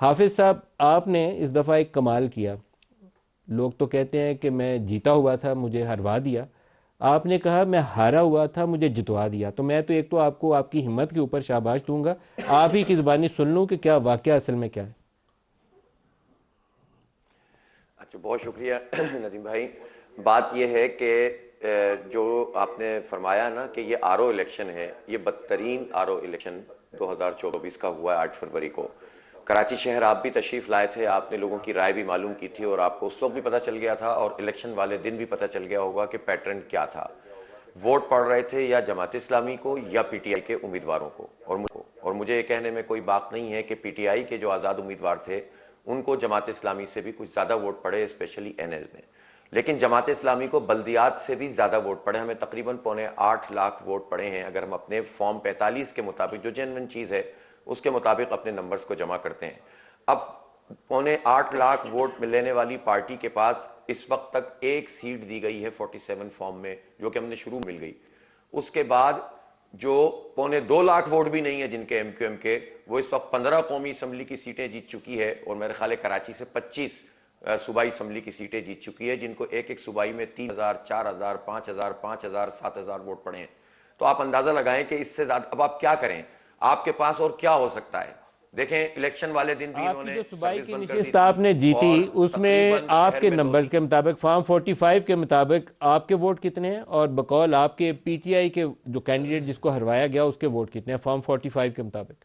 हाफिज साहब, आपने इस दफ़ा एक कमाल किया। लोग तो कहते हैं कि मैं जीता हुआ था, मुझे हरवा दिया। आपने कहा मैं हारा हुआ था, मुझे जितवा दिया। तो मैं तो एक तो आपको आपकी हिम्मत के ऊपर शाबाश दूंगा। आप ही की ज़बानी सुन लूं कि क्या वाकया असल में क्या है। अच्छा, बहुत शुक्रिया नदीम भाई। बात यह है कि जो आपने फरमाया ना कि ये आरओ इलेक्शन है, ये बदतरीन आरओ इलेक्शन 2024 का हुआ है 8 फरवरी को। कराची शहर आप भी तशरीफ लाए थे, आपने लोगों की राय भी मालूम की थी और आपको उस वक्त भी पता चल गया था और इलेक्शन वाले दिन भी पता चल गया होगा कि पैटर्न क्या था। वोट पड़ रहे थे या जमात इस्लामी को या पीटीआई के उम्मीदवारों को। और मुझे ये कहने में कोई बात नहीं है कि पीटीआई के जो आज़ाद उम्मीदवार थे उनको जमात इस्लामी से भी कुछ ज़्यादा वोट पड़े, स्पेशली एनएल में। लेकिन जमात इस्लामी को बल्दियात से भी ज़्यादा वोट पड़े। हमें तकरीबन 8.25 लाख वोट पड़े हैं, अगर हम अपने फॉर्म 45 के मुताबिक, जो जेन्युइन चीज़ है उसके मुताबिक अपने नंबर्स को जमा करते हैं। अब 8.25 लाख वोट लेने वाली पार्टी के पास इस वक्त तक एक सीट दी गई है 47 फॉर्म में, जो कि हमने शुरू मिल गई। उसके बाद जो 2.25 लाख वोट भी नहीं है जिनके एमक्यूएम के, वो इस वक्त 15 कौमी असम्बली की सीटें जीत चुकी है और मेरे ख्याल है कराची से 25 सूबाई असम्बली की सीटें जीत चुकी है, जिनको एक एक सूबाई में 3,000, 4,000, 5,000, 5,000, 7,000 वोट पड़े हैं। तो आप अंदाजा लगाएं कि इससे ज्यादा अब आप क्या करें, आपके पास और क्या हो सकता है। देखें, इलेक्शन वाले दिन भी आपकी इन्होंने जो सूबाई सर्विस की बंद कर दी नशिस्त थी आपने जीती, और उसमें तकरीबन शहर आपके में नंबर्स के मुताबिक फॉर्म 45 के मुताबिक आपके वोट कितने हैं और बकौल आपके पीटीआई के जो कैंडिडेट जिसको हरवाया गया उसके वोट कितने हैं फॉर्म 45 के मुताबिक?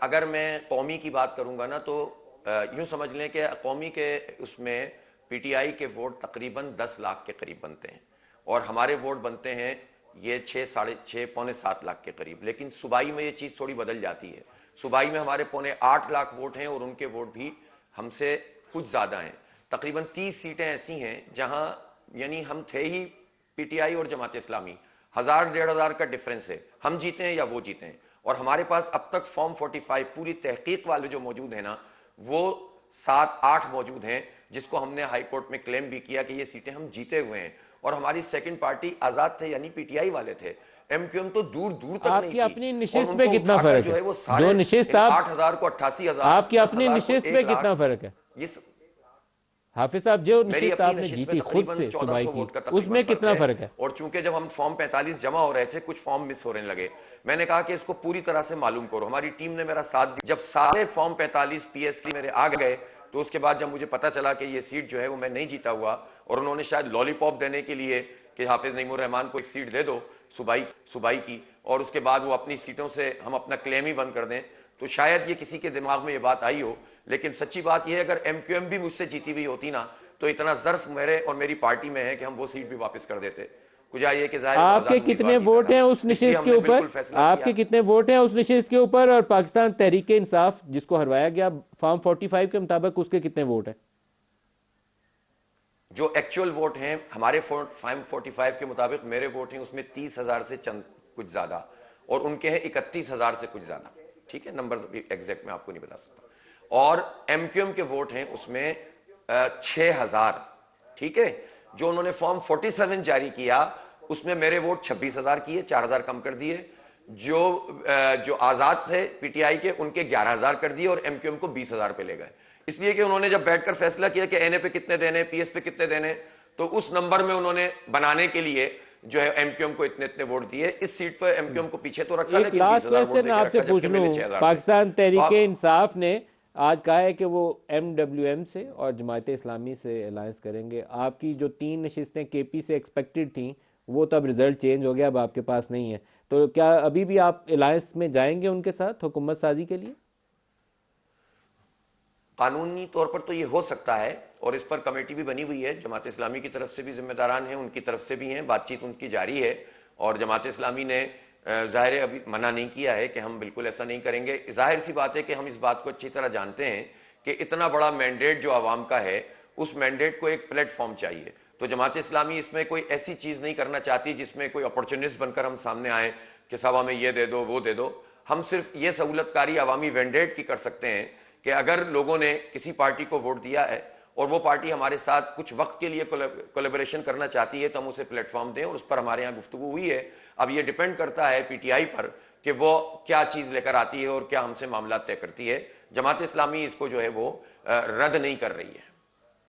अगर मैं कौमी की बात करूंगा ना, तो यूं समझ लें कि कौमी के उसमें पीटीआई के वोट तकरीबन 10 लाख के करीब बनते हैं और हमारे वोट बनते हैं ये 6, साढ़े 6, 6.25 लाख के करीब। लेकिन सूबाई में ये चीज थोड़ी बदल जाती है। सूबाई में हमारे 8.25 लाख वोट हैं और उनके वोट भी हमसे कुछ ज्यादा हैं। तकरीबन 30 सीटें ऐसी हैं जहां यानी हम थे ही पीटीआई और जमात इस्लामी, 1,000-1,500 का डिफरेंस है, हम जीते हैं या वो जीते हैं। और हमारे पास अब तक फॉर्म 45 पूरी तहकीक वाले जो मौजूद है ना, वो 7-8 मौजूद हैं, जिसको हमने हाई कोर्ट में क्लेम भी किया कि ये सीटें हम जीते हुए हैं। और हमारी सेकंड पार्टी आजाद थे, यानी पीटीआई वाले थे। एमक्यूएम तो दूर दूर तक नहीं आपकी थी। अपनी और निशिस्त पे उनको कितना उठाकर फर्क जो है? है वो जो साढ़े निशिस्त आप 8,000 को 88,000, आपकी अपनी 10,000 को निशिस्त पे 1 लाख, कितना फर्क है? ये हाफिज साहब, जो मेरी निशिस्त अपनी आपने नशिस्त में जीती खुद तकरीबन से सूबाई 1400 की, वोट का तकरीबन उसमें फर्क कितना है। फर्क है? और चूंकि जब हम फॉर्म 45 जमा हो रहे थे, कुछ फॉर्म मिस होने लगे, मैंने कहा कि इसको पूरी तरह से मालूम करो। हमारी टीम ने मेरा साथ दिया। जब सारे फॉर्म 45 पीएसटी मेरे आ गए, तो उसके बाद जब मुझे पता चला कि ये सीट जो है वो मैं नहीं जीता हुआ और उन्होंने शायद लॉलीपॉप देने के लिए कि हाफिज नईमुर रहमान को एक सीट दे दो सूबाई की, और उसके बाद वो अपनी सीटों से हम अपना क्लेम ही बंद कर दें, तो शायद ये किसी के दिमाग में ये बात आई हो। लेकिन सच्ची बात यह है, अगर एमक्यूएम भी मुझसे जीती हुई होती ना, तो इतना ज़र्फ मेरे और मेरी पार्टी में है कि हम वो सीट भी वापस कर देते। कुछ आइए कि जाहिर आपके कितने वोट हैं उस इसलिए निशिस्त के हमने ऊपर? बिल्कुल फैसला आपके किया। कितने वोट हैं उस निशिस्त के ऊपर? और पाकिस्तान तहरीक इंसाफ जिसको हरवाया गया फॉर्म 45 के मुताबिक, उसके कितने वोट हैं? जो एक्चुअल वोट हैं हमारे फॉर्म 45 के मुताबिक, मेरे वोट हैं उसमें 30,000 से चंद कुछ ज्यादा और उनके हैं 31,000 से कुछ ज्यादा। ठीक है, नंबर एग्जैक्ट मैं आपको नहीं बता सकता। और एमक्यूएम के वोट हैं उसमें 6,000। ठीक है, जो उन्होंने फॉर्म 47 जारी किया उसमें मेरे वोट 26,000 किए, 4,000 कम कर दिए। जो आजाद थे पीटीआई के, उनके 11,000 कर दिए और एमक्यूएम को 20,000 पे ले गए। इसलिए कि उन्होंने जब बैठकर फैसला किया कि एनए पे कितने देने, पीएस पे कितने देने, तो उस नंबर में उन्होंने बनाने के लिए जो है एमक्यूएम को इतने इतने वोट दिए। इस सीट पर एमक्यूएम को पीछे तो रखा, एक लेकिन लास्ट 20,000 वोट क्वेश्चन आपसे पूछ लूं, पाकिस्तान तहरीक इंसाफ ने आज कहा है कि वो एमडब्ल्यूएम से और जमात इस्लामी से अलायंस करेंगे। आपकी जो 3 नशिस्तें केपी से एक्सपेक्टेड थी, वो तो अब रिजल्ट चेंज हो गया, अब आपके पास नहीं है। तो क्या अभी भी आप अलायंस में जाएंगे उनके साथ हुकूमत साजी के लिए? कानूनी तौर पर तो ये हो सकता है और इस पर कमेटी भी बनी हुई है। जमात इस्लामी की तरफ से भी जिम्मेदारान हैं, उनकी तरफ से भी हैं, बातचीत उनकी जारी है। और जमात इस्लामी ने जाहिर है अभी मना नहीं किया है कि हम बिल्कुल ऐसा नहीं करेंगे। जाहिर सी बात है कि हम इस बात को अच्छी तरह जानते हैं कि इतना बड़ा मैंडेट जो आवाम का है, उस मैंडेट को एक प्लेटफॉर्म चाहिए। तो जमात इस्लामी इसमें कोई ऐसी चीज नहीं करना चाहती जिसमें कोई अपॉर्चुनिस्ट बनकर हम सामने आए कि साहब हमें ये दे दो, वो दे दो। हम सिर्फ ये सहूलतकारी अवामी मैंडेट की कर सकते हैं कि अगर लोगों ने किसी पार्टी को वोट दिया है और वो पार्टी हमारे साथ कुछ वक्त के लिए कोलैबोरेशन करना चाहती है, तो हम उसे प्लेटफॉर्म दें, और उस पर हमारे यहाँ गुफ्तगू हुई है। अब ये डिपेंड करता है पीटीआई पर कि वो क्या चीज लेकर आती है और क्या हमसे मामला तय करती है। जमात इस्लामी इसको जो है वो रद्द नहीं कर रही है।